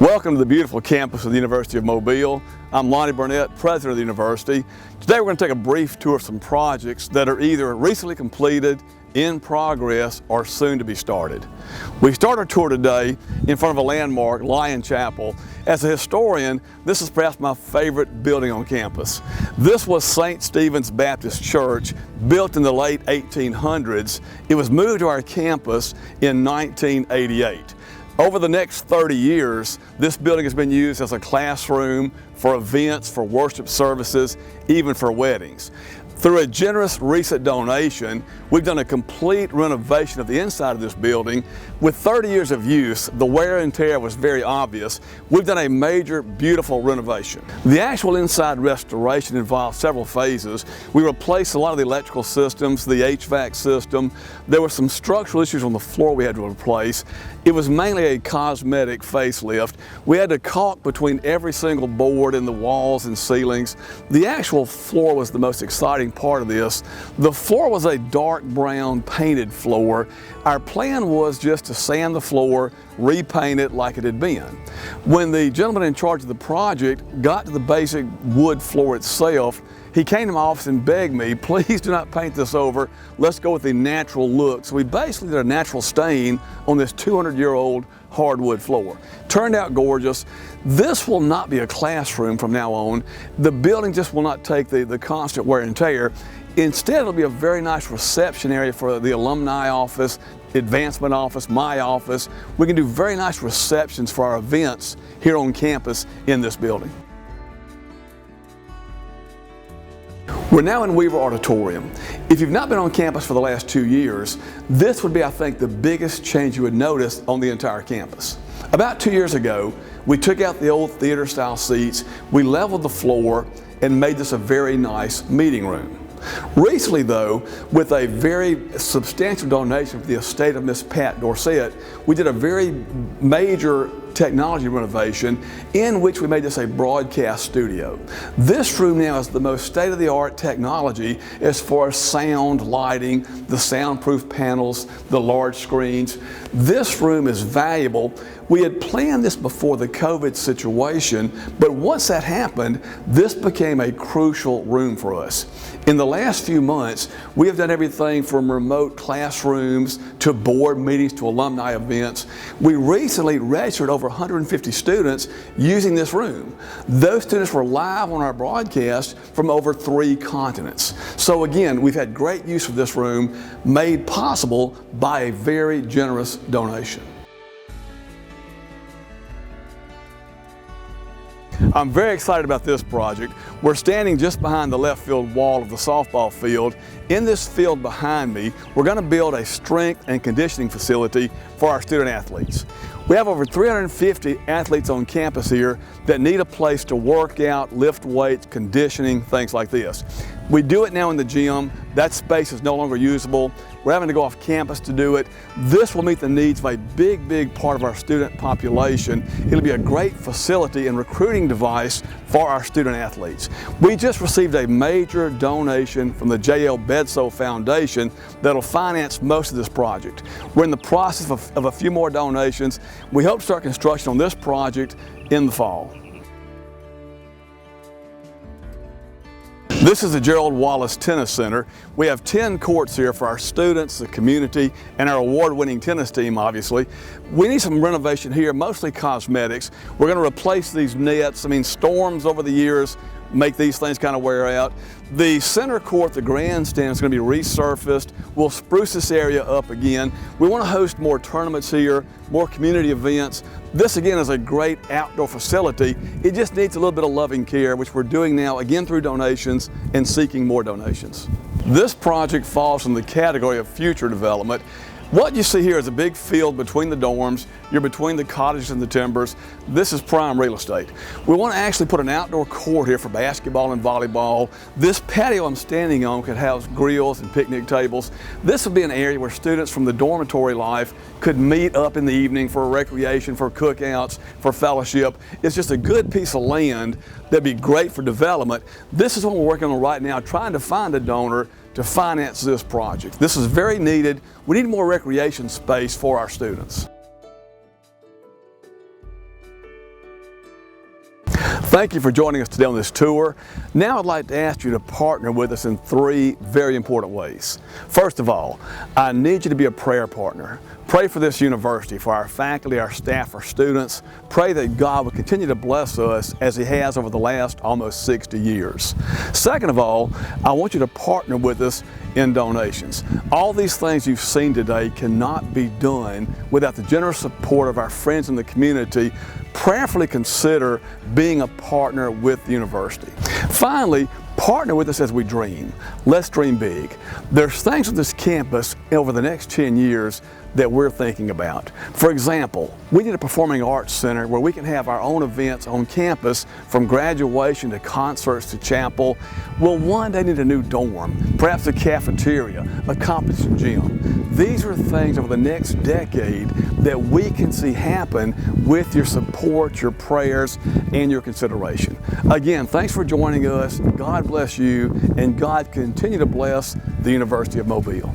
Welcome to the beautiful campus of the University of Mobile. I'm Lonnie Burnett, president of the university. Today we're going to take a brief tour of some projects that are either recently completed, in progress, or soon to be started. We start our tour today in front of a landmark, Lion Chapel. As a historian, this is perhaps my favorite building on campus. This was St. Stephen's Baptist Church, built in the late 1800s. It was moved to our campus in 1988. Over the next 30 years, this building has been used as a classroom, for events, for worship services, even for weddings. Through a generous recent donation, we've done a complete renovation of the inside of this building. With 30 years of use, the wear and tear was very obvious. We've done a major, beautiful renovation. The actual inside restoration involved several phases. We replaced a lot of the electrical systems, the HVAC system. There were some structural issues on the floor we had to replace. It was mainly a cosmetic facelift. We had to caulk between every single board in the walls and ceilings. The actual floor was the most exciting part of this. The floor was a dark brown painted floor. Our plan was just to sand the floor, repaint it like it had been. When the gentleman in charge of the project got to the basic wood floor itself, he came to my office and begged me, please do not paint this over. Let's go with the natural look. So we basically did a natural stain on this 200-year-old hardwood floor. Turned out gorgeous. This will not be a classroom from now on. The building just will not take the constant wear and tear. Instead, it'll be a very nice reception area for the alumni office, advancement office, my office. We can do very nice receptions for our events here on campus in this building. We're now in Weaver Auditorium. If you've not been on campus for the last 2 years, this would be, I think, the biggest change you would notice on the entire campus. About 2 years ago, we took out the old theater-style seats, we leveled the floor, and made this a very nice meeting room. Recently, though, with a very substantial donation from the estate of Miss Pat Dorsett, we did a very major technology renovation in which we made this a broadcast studio. This room now has the most state-of-the-art technology as far as sound, lighting, the soundproof panels, the large screens. This room is valuable. We had planned this before the COVID situation, but once that happened, this became a crucial room for us. In the last few months, we have done everything from remote classrooms to board meetings to alumni events. We recently registered over 150 students using this room. Those students were live on our broadcast from over 3 continents. So again, we've had great use of this room, made possible by a very generous donation. I'm very excited about this project. We're standing just behind the left field wall of the softball field. In this field behind me, we're going to build a strength and conditioning facility for our student athletes. We have over 350 athletes on campus here that need a place to work out, lift weights, conditioning, things like this. We do it now in the gym. That space is no longer usable. We're having to go off campus to do it. This will meet the needs of a big part of our student population. It'll be a great facility and recruiting device for our student athletes. We just received a major donation from the J.L. Bedsoe Foundation that'll finance most of this project. We're in the process of a few more donations. We hope to start construction on this project in the fall. This is the Gerald Wallace Tennis Center. We have 10 courts here for our students, the community, and our award-winning tennis team, obviously. We need some renovation here, mostly cosmetics. We're going to replace these nets. I mean, storms over the years make these things kind of wear out. The center court, the grandstand, is going to be resurfaced. We'll spruce this area up again. We want to host more tournaments here, more community events. This again is a great outdoor facility. It just needs a little bit of loving care, which we're doing now, again through donations and seeking more donations. This project falls in the category of future development. What you see here is a big field between the dorms. You're between the cottages and the timbers. This is prime real estate. We want to actually put an outdoor court here for basketball and volleyball. This patio I'm standing on could house grills and picnic tables. This would be an area where students from the dormitory life could meet up in the evening for recreation, for cookouts, for fellowship. It's just a good piece of land that'd be great for development. This is what we're working on right now, trying to find a donor to finance this project. This is very needed. We need more recreation space for our students. Thank you for joining us today on this tour. Now I'd like to ask you to partner with us in 3 very important ways. First of all, I need you to be a prayer partner. Pray for this university, for our faculty, our staff, our students. Pray that God will continue to bless us as He has over the last almost 60 years. Second of all, I want you to partner with us in donations. All these things you've seen today cannot be done without the generous support of our friends in the community. Prayerfully consider being a partner with the university. Finally, partner with us as we dream. Let's dream big. There's things on this campus over the next 10 years that we're thinking about. For example, we need a performing arts center where we can have our own events on campus, from graduation to concerts to chapel. We'll one day need a new dorm, perhaps a cafeteria, a competition gym. These are things over the next decade that we can see happen with your support, your prayers, and your consideration. Again, thanks for joining us. God bless you, and God continue to bless the University of Mobile.